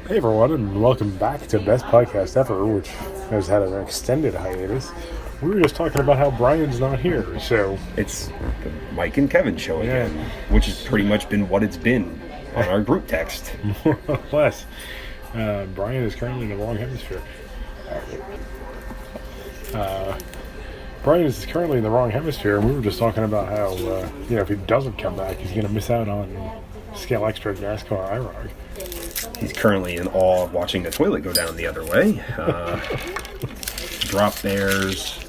Hey everyone, and welcome back to Best Podcast Ever, which has had an extended hiatus. We were just talking about how Brian's not here, so... It's the Mike and Kevin show again, which has pretty much been what it's been on our group text. More or less. Brian is currently in the wrong hemisphere. Brian is currently in the wrong hemisphere, and we were just talking about how, if he doesn't come back, he's going to miss out on Scale Extra NASCAR IROC. He's currently in awe of watching the toilet go down the other way. Drop bears,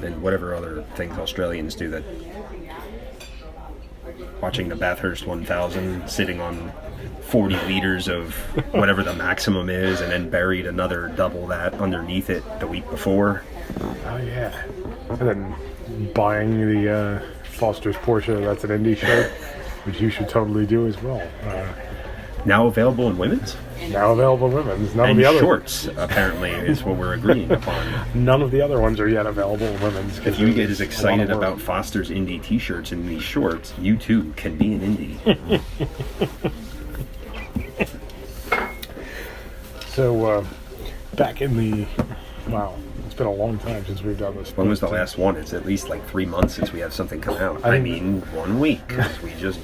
and whatever other things Australians do that. Watching the Bathurst 1000 sitting on 40 liters of whatever the maximum is, and then buried another double that underneath it the week before. Oh, yeah. And then buying the Foster's Porsche, that's an Indy shirt, which you should totally do as well. Now available in women's? Now available in women's. None and of the other shorts, apparently, is what we're agreeing upon. None of the other ones are yet available in women's. If you get as excited about Foster's Indy t-shirts and these shorts, you too can be an Indy. So, back in the... Wow, it's been a long time since we've done this. When was the last one? It's at least like 3 months since we have something come out. I mean 1 week. We just...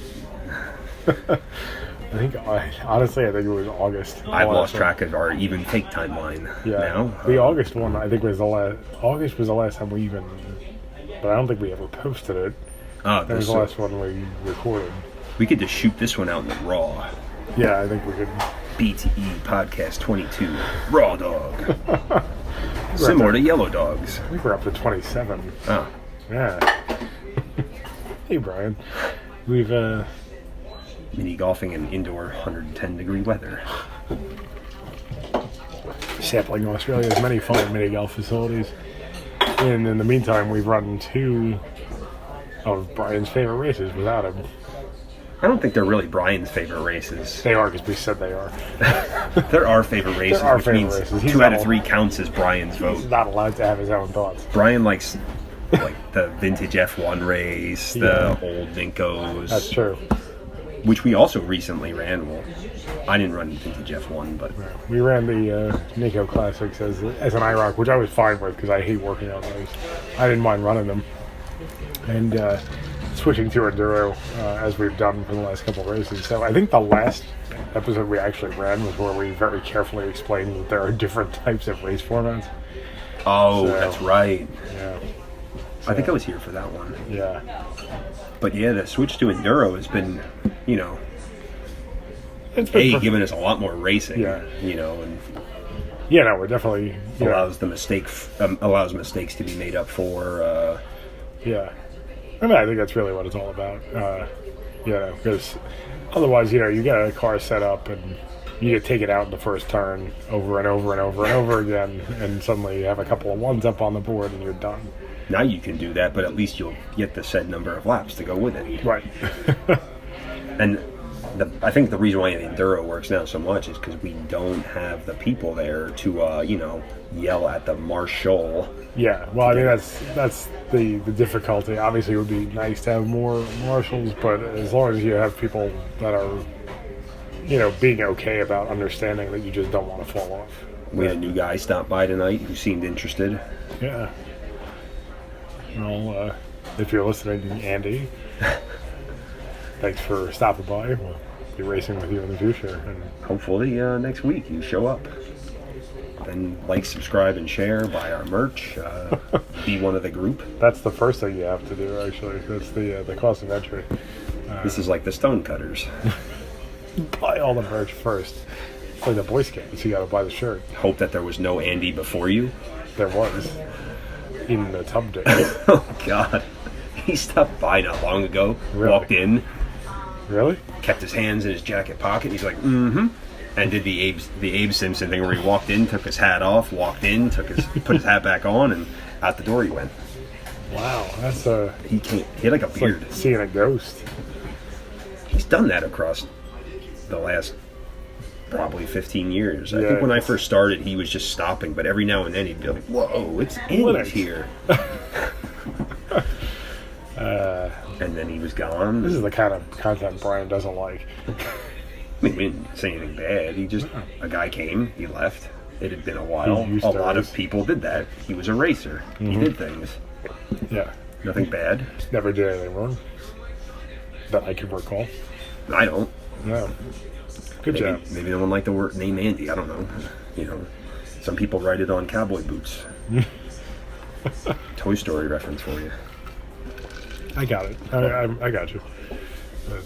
I think it was August. I've lost track of our even fake timeline now. The August one, I think, was the last... August was the last time we even... But I don't think we ever posted it. That was the last one we recorded. We could just shoot this one out in the raw. Yeah, I think we could. BPE28 Raw Dog. Similar to Yellow Dogs. I think we're up to 27. Oh. Yeah. Hey, Brian. We've... mini golfing in indoor 110-degree weather. Sampling Australia's many fine mini golf facilities. And in the meantime, we've run 2 of Brian's favorite races without him. I don't think they're really Brian's favorite races. They are, because we said they are. They're our favorite races, which means races. 2 out of 3 counts as Brian's vote. He's not allowed to have his own thoughts. Brian likes the vintage F1 race, the old Vincos. That's true. Which we also recently ran. Well, I didn't run vintage F1, but... We ran the Nico Classics as an IROC, which I was fine with because I hate working on those. I didn't mind running them. And switching to Enduro, as we've done for the last couple of races. So I think the last episode we actually ran was where we very carefully explained that there are different types of race formats. Oh, that's right. Yeah. I think I was here for that one. Yeah. But yeah, the switch to Enduro has been, giving us a lot more racing, and we're definitely allows mistakes to be made up for. I mean, I think that's really what it's all about. Because otherwise, you get a car set up and you take it out in the first turn over and over and over and over again, and suddenly you have a couple of ones up on the board and you're done. Now you can do that, but at least you'll get the set number of laps to go with it. Right. And I think the reason why Enduro works now so much is because we don't have the people there to, yell at the marshal. Yeah, well, I mean, that's the difficulty. Obviously, it would be nice to have more marshals, but as long as you have people that are, being okay about understanding that you just don't want to fall off. We had a new guy stop by tonight who seemed interested. Yeah. Well, if you're listening, Andy, thanks for stopping by. We'll be racing with you in the future. And hopefully next week you show up. Then like, subscribe, and share. Buy our merch. Be one of the group. That's the first thing you have to do, actually. That's the cost of entry. This is like the Stonecutters. Buy all the merch first. It's like the Boy Scouts. You got to buy the shirt. Hope that there was no Andy before you. There was. In the tub days. Oh, God. He stopped by not long ago. Really? Walked in. Really? Kept his hands in his jacket pocket. He's like, mm-hmm. And did the Abe Simpson thing where he walked in, took his hat off, walked in, put his hat back on, and out the door he went. Wow, that's He had like a beard. Like seeing a ghost. He's done that across the last probably 15 years. I think when I first started, he was just stopping, but every now and then he'd be like, whoa, it's Andy here. And then he was gone. This is the kind of content Brian doesn't like. I mean, we didn't say anything bad. A guy came, he left. It had been a while. A lot of people did that. He was a racer. He did things. Yeah. Nothing bad. Never did anything wrong that I can recall. I don't. No. Good job. Maybe no one liked the word name Andy. I don't know. You know, some people write it on cowboy boots. Toy Story reference for you. I got it. I got you. But,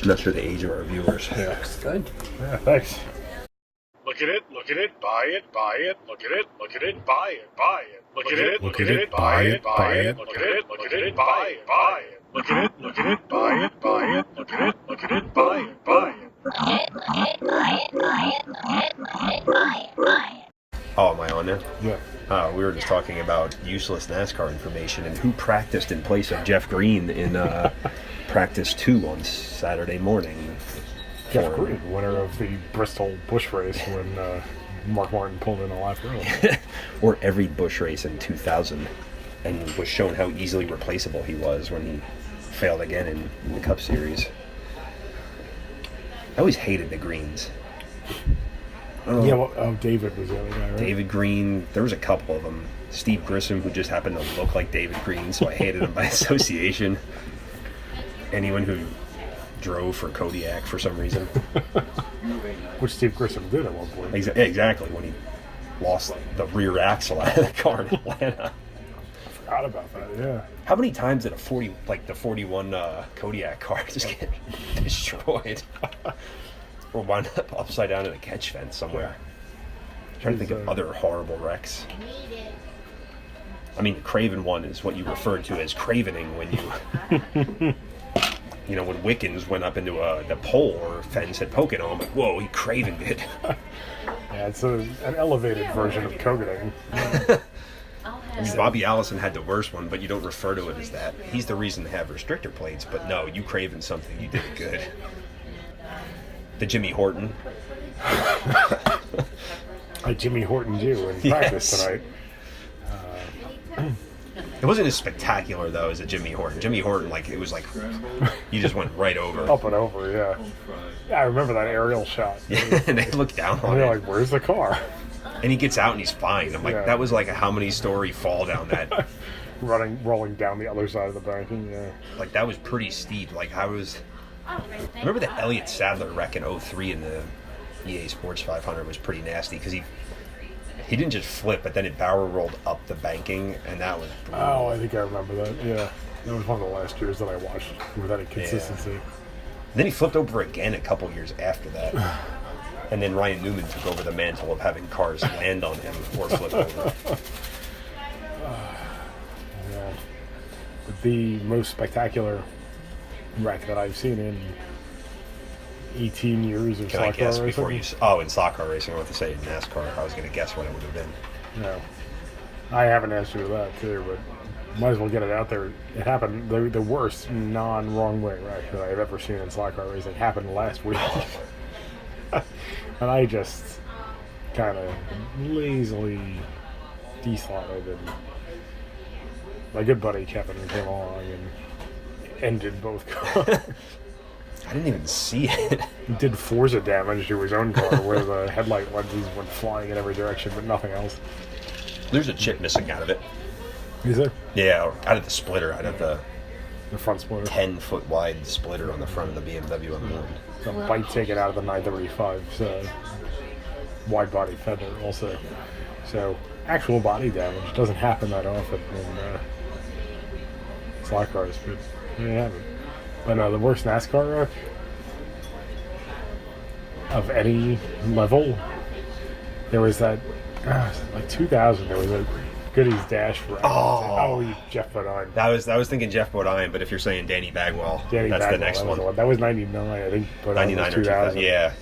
I'm not sure the age of our viewers. Yeah. It's good. Yeah, thanks. Look at it, buy it, buy it, look at it, buy it, buy it. Look at it, buy it, buy it, look at it, buy it, buy it. Look at it, buy it, buy it, look at it, buy it, buy it. Oh, am I on there? Yeah. We were just talking about useless NASCAR information and who practiced in place of Jeff Green in practice 2 on Saturday morning. Geoff Bodine, winner of the Bristol Bush race when Mark Martin pulled in the last row. Or every Bush race in 2000, and was shown how easily replaceable he was when he failed again in the Cup Series. I always hated the Greens. Yeah, well, David was the other guy, right? David Green, there was a couple of them. Steve Grissom, who just happened to look like David Green, so I hated him by association. Anyone who drove for Kodiak for some reason. Which Steve Grissom did at one point. Exactly, when he lost the rear axle out of the car in Atlanta. I forgot about that, yeah. How many times did the 41 Kodiak car just get destroyed? Or wound up upside down in a catch fence somewhere? I'm trying to think of other horrible wrecks. I mean, the Craven one is what you referred to as cravening when you... You know, when Wickens went up into the pole or fence at Pocono, I'm like, whoa, he cravened it. Yeah, it's an elevated version of cogating. Bobby Allison had the worst one, but you don't refer to it as that. He's the reason to have restrictor plates, but no, you craven something, you did it good. The Jimmy Horton. Like Jimmy Horton do in practice tonight. It wasn't as spectacular, though, as a Jimmy Horton. Jimmy Horton, it was like, you just went right over. Up and over, yeah. Yeah, I remember that aerial shot. And they look down on and they're it. like, where's the car? And he gets out and he's fine. I'm like, that was like a how many story fall down that. Rolling down the other side of the banking, yeah. Like, that was pretty steep. Remember the Elliott Sadler wreck in 03 in the EA Sports 500 was pretty nasty because he didn't just flip, but then it barrel rolled up the banking, and that was brutal. Oh, I think I remember that, yeah. That was one of the last years that I watched with any consistency. Yeah. Then he flipped over again a couple years after that. And then Ryan Newman took over the mantle of having cars land on him or flip over. Yeah. The most spectacular wreck that I've seen in 18 years of Can I guess racing. before you... Oh, in stock car racing, I want to say NASCAR. I was going to guess what it would have been. No. I have an answer to that, too, but might as well get it out there. It happened, the worst non-wrong way wreck that I've ever seen in stock car racing happened last week. And I just kind of lazily deslotted, and my good buddy Kevin came along and ended both cars. I didn't even see it. He did Forza damage to his own car where the headlight lenses went flying in every direction, but nothing else. There's a chip missing out of it. Is there? Yeah, out of the splitter, out of the front splitter. 10-foot wide splitter on the front of the BMW on the end. A bite taken out of the 935, so wide body fender also. So actual body damage doesn't happen that often in slot cars, but it happened. But the worst NASCAR wreck of any level, there was that, 2000, there was a Goodies Dash wreck. Geoff Bodine. I was thinking Geoff Bodine, but if you're saying Danny Bagwell, that's the next one. That was 99, I think. 99 or 2000, yeah.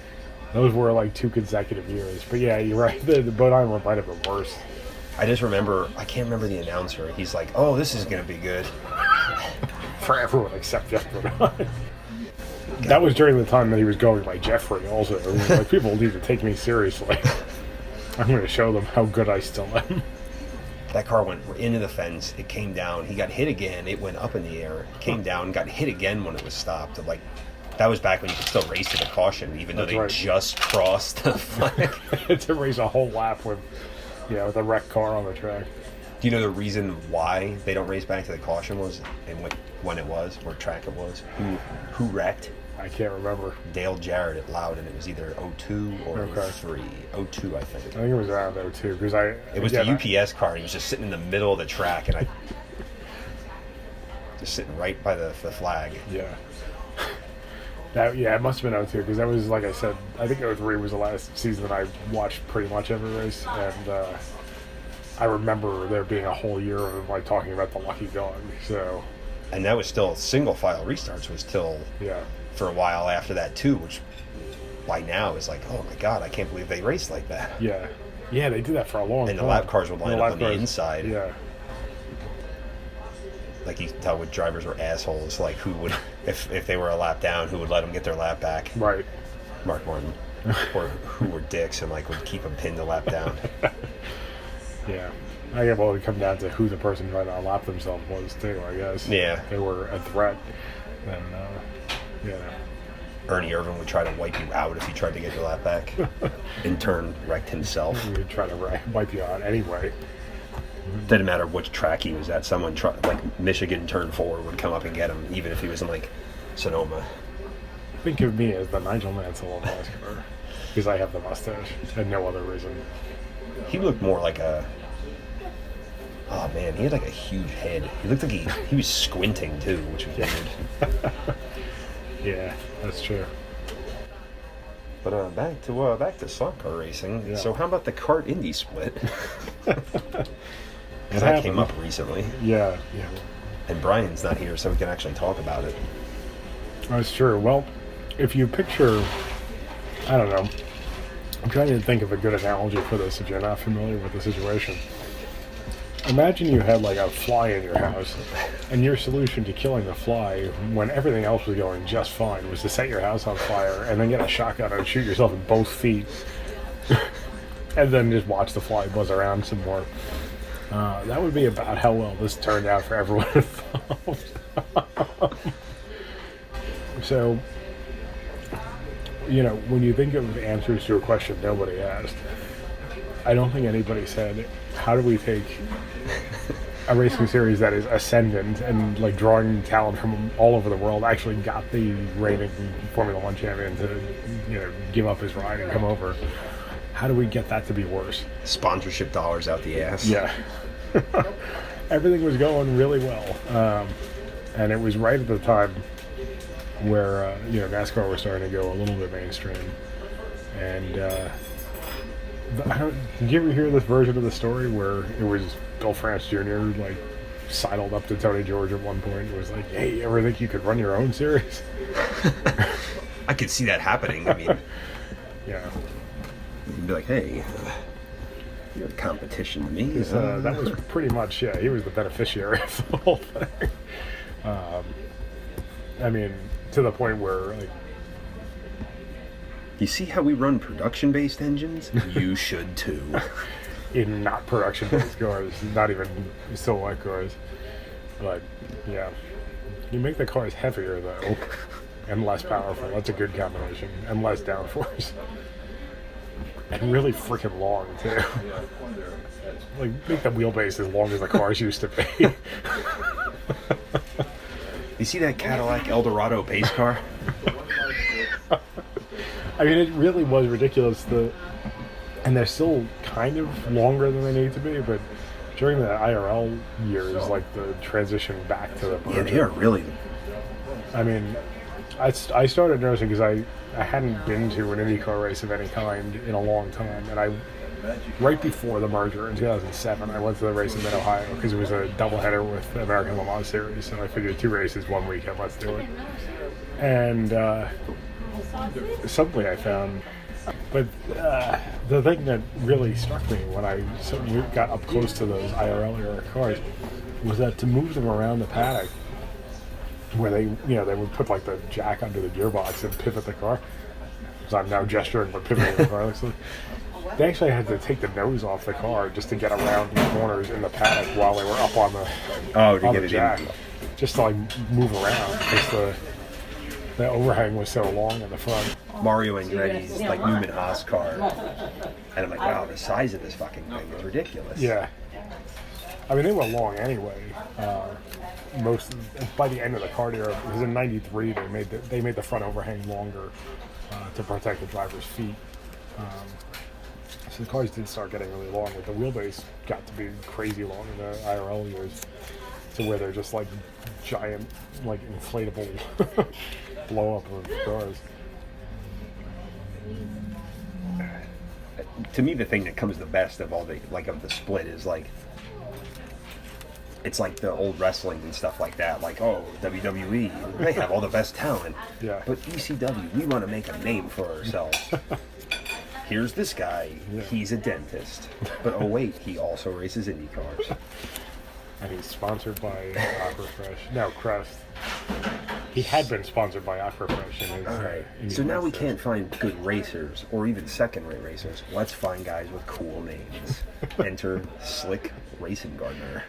Those were 2 consecutive years. But yeah, you're right. The Bodine one might have been worse. I just remember, I can't remember the announcer. He's like, oh, this is going to be good. For everyone except Geoff Bodine. That was during the time that he was going by Jeffrey also. People need to take me seriously. I'm going to show them how good I still am. That car went into the fence. It came down. He got hit again. It went up in the air. It came down. Got hit again when it was stopped. That was back when you could still race to the caution, even though That's they right. just crossed the flag. To race a whole lap with a wrecked car on the track. Do you know the reason why they don't race back to the caution was, and when it was, what track it was? Who wrecked? I can't remember. Dale Jarrett at Loudon. It was either 02 or Okay. 03. 02, I think. I think it was around there too, because It was the UPS car. And he was just sitting in the middle of the track, and I just sitting right by the flag. Yeah. It must have been 02, because that was, like I said, I think 03 was the last season that I watched pretty much every race, and I remember there being a whole year of like talking about the lucky dog. So, And that was still single file restarts was till yeah, for a while after that too, which by now is like, oh my god, I can't believe they raced like that. yeah, they did that for a long time. And the lap cars would line up on the cars- inside. Yeah, Like you can tell what drivers were assholes. Like who would, if they were a lap down, who would let them get their lap back? right. Mark Martin. Or who were dicks and like would keep them pinned a lap down. Yeah, I guess it would come down to who the person trying to unlap themselves was too. I guess. Yeah. If they were a threat, then Ernie Irvin would try to wipe you out if you tried to get your lap back. In turn, wrecked himself. he would try to wipe you out anyway. Didn't matter which track he was at. Someone like Michigan turn 4 would come up and get him, even if he was in like Sonoma. Think of me as the Nigel Mansell of NASCAR, because I have the mustache and no other reason. He looked more like a. Oh man, he had like a huge head. He looked like he was squinting too, which was weird. Yeah, that's true. But back to slot car racing. Yeah. So how about the kart Indy split? Because that happened. came up recently, Yeah, and Brian's not here, so we can actually talk about it. that's true. Well, if you picture, I don't know, I'm trying to think of a good analogy for this if you're not familiar with the situation. Imagine you had like a fly in your house, and your solution to killing the fly when everything else was going just fine was to set your house on fire and then get a shotgun and shoot yourself in both feet, and then just watch the fly buzz around some more. That would be about how well this turned out for everyone involved. So, when you think of answers to a question nobody asked, I don't think anybody said, how do we take a racing series that is ascendant and like drawing talent from all over the world, actually got the reigning Formula One champion to give up his ride and come over? How do we get that to be worse? Sponsorship dollars out the ass. Yeah. Everything was going really well, and it was right at the time where NASCAR was starting to go a little bit mainstream. And did you ever hear this version of the story where it was Bill France Jr. like sidled up to Tony George at one point and was like, "Hey, ever think you could run your own series?" I could see that happening. I mean, Yeah. you'd be like, hey, you're a competition to me. That was pretty much, he was the beneficiary of the whole thing. I mean, to the point where, like, You see how we run production-based engines? You should too. in not production-based cars, not even silhouette cars. But, yeah. You make the cars heavier, though, and less powerful. That's a good combination. And less downforce. And really freaking long, too. Like, make the wheelbase as long as the cars used to be. You see that Cadillac Eldorado pace car? I mean, it really was ridiculous. And they're still kind of longer than they need to be, but during the IRL years, like the transition back to the Yeah, merger, they are really. I mean, I started noticing because I hadn't been to an IndyCar race of any kind in a long time, and right before the merger in 2007, I went to the race in Mid-Ohio because it was a doubleheader with the American Le Mans Series, so I figured 2 races one weekend, let's do it. And suddenly I found, but the thing that really struck me when we got up close to those IRL era cars was that to move them around the paddock, where they would put like the jack under the gearbox and pivot the car. So I'm now gesturing, but pivoting the car. They actually had to take the nose off the car just to get around the corners in the paddock while they were up on the Oh, to on get the it jack, in. just to like move around. The overhang was so long in the front. Mario Andretti's like Newman Haas car, and I'm like, wow, the size of this fucking thing is ridiculous. Yeah. I mean, they were long anyway. By the end of the kart era, it was in '93. They made the front overhang longer to protect the driver's feet. So the cars did start getting really long, but the wheelbase got to be crazy long in the IRL years, to where they're just like giant, like inflatable blow up of cars. To me, the thing that comes the best of all the split is like, it's like the old wrestling and stuff like that. Like, oh, WWE, they have all the best talent. Yeah. But ECW, we want to make a name for ourselves. Here's this guy. Yeah. He's a dentist. But oh wait, he also races Indy cars. And he's sponsored by Aquafresh. No, Crest. He had been sponsored by Aquafresh in his. All right. So now we can't find good racers or even second-rate racers. Let's find guys with cool names. Enter Slick Racing Gardner.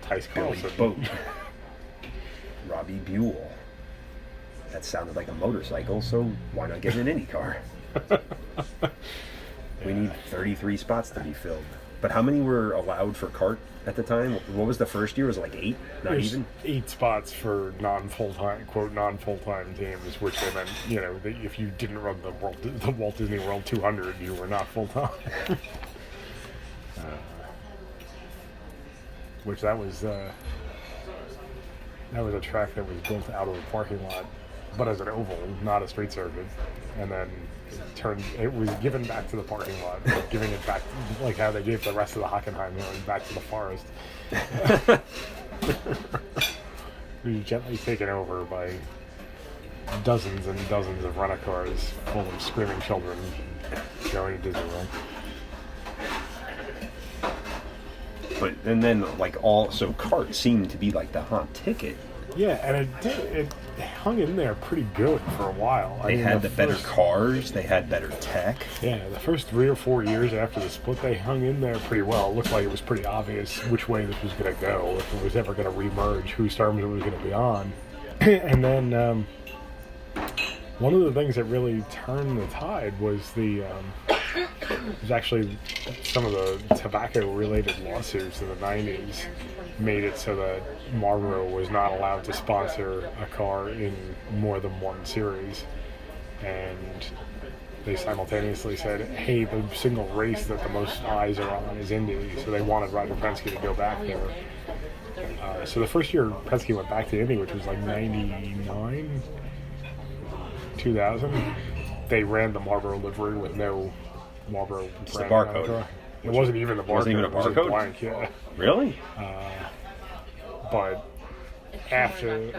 Tice Billy Carlson. Boat. Robbie Buell. That sounded like a motorcycle, so why not get an Indy car? We need 33 spots to be filled. But how many were allowed for kart at the time? What was the first year? Was it like 8? Not There's even? 8 spots for non-full-time, quote, non-full-time teams, which they meant, that if you didn't run the Walt Disney World 200, you were not full-time. Which that was a track that was built out of a parking lot, but as an oval, not a street circuit. And then it was given back to the parking lot, giving it back, like how they gave the rest of the Hockenheim Hills back to the forest. It was gently taken over by dozens and dozens of rent-a-cars full of screaming children going to Disney World. And then so kart seemed to be like the hot ticket. Yeah, and it hung in there pretty good for a while. They had the better cars, they had better tech. Yeah, the first 3 or 4 years after the split, they hung in there pretty well. It looked like it was pretty obvious which way this was going to go, if it was ever going to remerge, whose terms it was going to be on. And then one of the things that really turned the tide was was actually some of the tobacco-related lawsuits in the 90s made it so that Marlboro was not allowed to sponsor a car in more than one series. And they simultaneously said, hey, the single race that the most eyes are on is Indy, so they wanted Roger Penske to go back there. So the first year Penske went back to Indy, which was like 99, 2000, they ran the Marlboro livery with no Marlboro It's the barcode. It wasn't even the barcode. Wasn't even a It was barcode? blank, yeah. Really? But after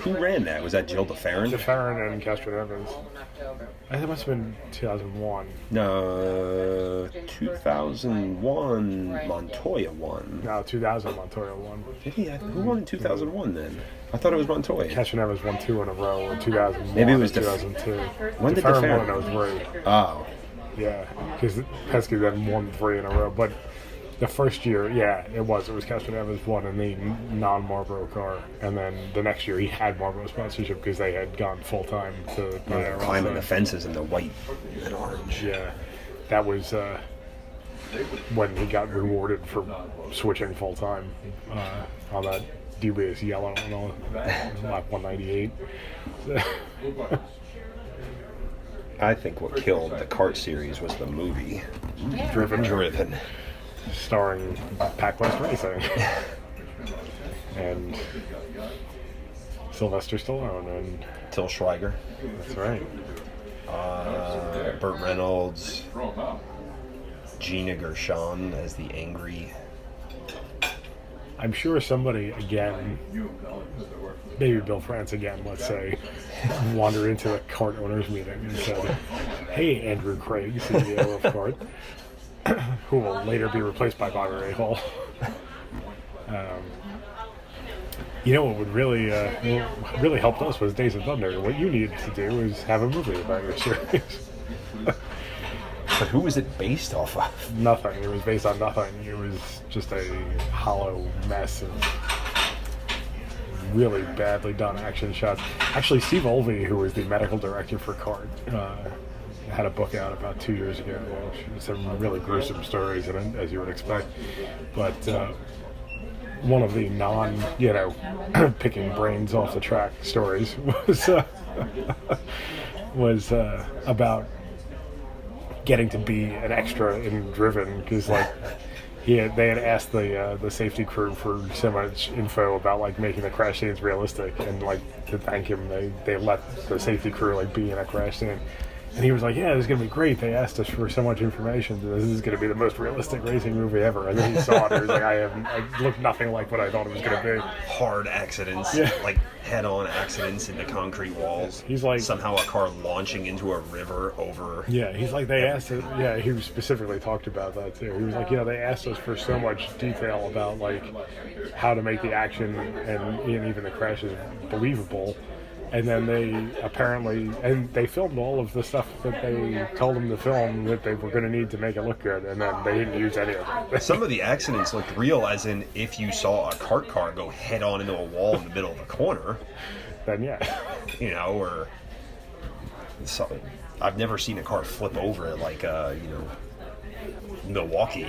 Who ran that? Was that Jill DeFerrin? DeFerrin and Castro Evans, I think it must have been 2001. No, 2001 Montoya won. No, 2000 Montoya won. Did he? Who won in 2001 then? I thought it was Montoya. Castro Evans won 2 in a row in 2001. Maybe it was and 2002. When did DeFerrin DeFerrin won in 03. Oh. Yeah, because Penske then won 3 in a row. But the first year, yeah, it was Castro Evans won in the non-Marlboro car, and then the next year he had Marlboro sponsorship because they had gone full time to Climbing the fences in the white and orange. Yeah, that was when he got rewarded for switching full time on that dubious yellow and all, lap 198. I think what killed the kart series was the movie Driven. Starring Packwest Racing and Sylvester Stallone and Till Schweiger. that's right. Burt Reynolds. Gina Gershon as the angry. I'm sure somebody again, maybe Bill France again, let's say, wandered into the kart owners meeting and said, "Hey, Andrew Craig, CEO of Kart, who will later be replaced by Bobby Rahal. What would really helped us was Days of Thunder. What you needed to do is have a movie about your series." But who was it based off of? Nothing. It was based on nothing. It was just a hollow mess of really badly done action shots. Actually, Steve Olvey, who was the medical director for Card, had a book out about 2 years ago. Some really gruesome stories in it, as you would expect. But one of the picking brains off the track stories was about getting to be an extra in Driven, because they had asked the safety crew for so much info about making the crash scenes realistic, and to thank him they let the safety crew be in a crash scene. And he was like, yeah, this is going to be great. They asked us for so much information. This is going to be the most realistic racing movie ever. And then he saw it and he was like, I looked nothing like what I thought it was going to be. Hard accidents, head-on accidents into concrete walls. He's like, somehow a car launching into a river over. Yeah, he's like, they asked it. Yeah, he specifically talked about that too. He was like, they asked us for so much detail about how to make the action and even the crashes believable. And then they filmed all of the stuff that they told them to film that they were going to need to make it look good, and then they didn't use any of it. Some of the accidents looked real, as in if you saw a cart car go head on into a wall in the middle of a corner. Then or I've never seen a car flip over at Milwaukee.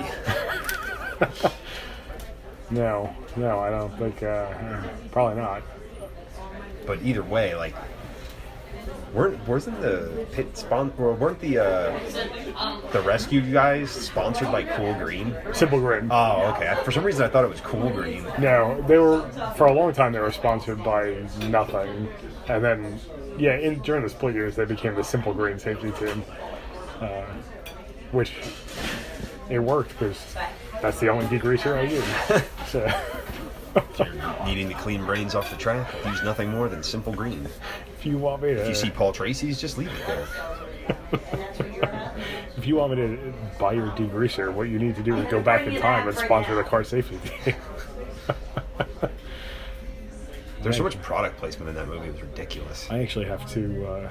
No, I don't think. Probably not. But either way, weren't the rescue guys sponsored by Cool Green? Simple Green. Oh, okay. For some reason, I thought it was Cool Green. No, they were, for a long time, they were sponsored by nothing, and then during the split years, they became the Simple Green safety team, which it worked because that's the only degreaser I use. So. If you're needing to clean brains off the track, use nothing more than Simple Green. If you want me to... If you see Paul Tracy's, just leave it there. If you want me to buy your degreaser, what you need to do is go back in time and sponsor the car safety team. There's so much product placement in that movie, it was ridiculous. I actually have to...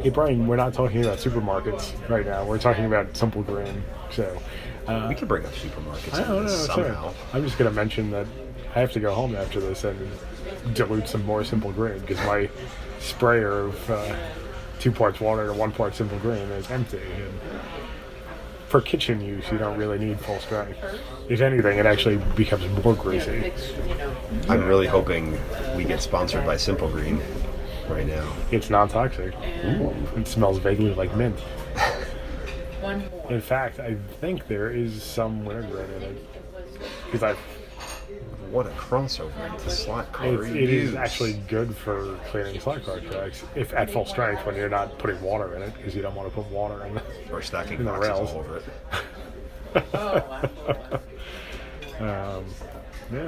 Hey, Brian, we're not talking about supermarkets right now. We're talking about Simple Green, so... we can bring up supermarkets Sorry. somehow. I'm just going to mention that I have to go home after this and dilute some more Simple Green, because my sprayer of 2 parts water to 1 part Simple Green is empty. And for kitchen use, you don't really need full strength. If anything, it actually becomes more greasy. I'm really hoping we get sponsored by Simple Green right now. It's non-toxic. Ooh. It smells vaguely like mint. In fact, I think there is some wintergreen in it. Because what a crossover into slot car reviews. It is actually good for cleaning slot car tracks, if at full strength, when you're not putting water in it, because you don't want to put water in or stacking the boxes rails. all over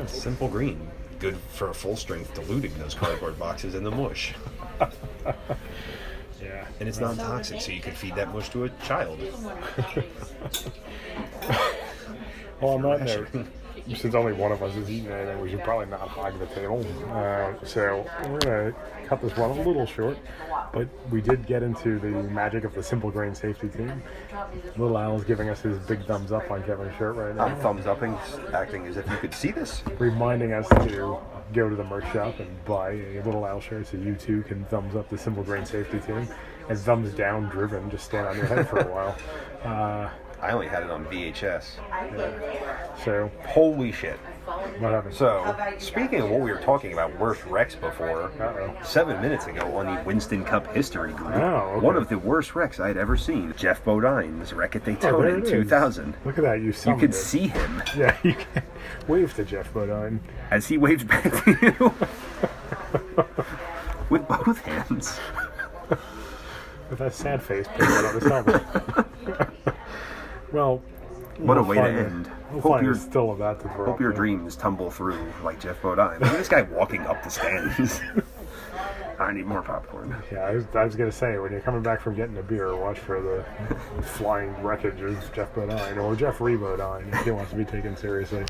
it. Simple Green, good for a full strength, diluting those cardboard boxes in the mush. Yeah. And it's non-toxic, so you could feed that mush to a child. Well, on that note, since only one of us is eating anything, we should probably not hog the table. So we're going to cut this one a little short, but we did get into the magic of the Simple Grain safety team. Little Al's giving us his big thumbs up on Kevin's shirt right now. I'm thumbs upping, acting as if you could see this. Reminding us to go to the merch shop and buy a Little Al shirt so you too can thumbs up the Simple Grain safety team, and thumbs down Driven, just stand on your head for a while. I only had it on VHS. Yeah. So, holy shit. What happened? So, speaking of what we were talking about, worst wrecks before, 7 minutes ago on the Winston Cup history group, one of the worst wrecks I'd ever seen, Geoff Bodine's wreck at Daytona in 2000. Look at that, you could see him. Yeah, you can wave to Geoff Bodine. As he waves back to you. With both hands. With that sad face put on his helmet. Well, what a way to end. Hope you're still about to hope your dreams tumble through like Geoff Bodine. Look at this guy walking up the stands. I need more popcorn. Yeah, I was going to say, when you're coming back from getting a beer, watch for the flying wreckage of Geoff Bodine, or Jeffrey Bodine, if he wants to be taken seriously.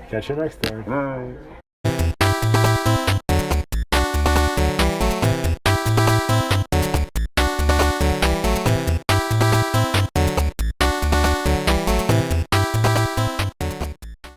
Catch you next time. Bye.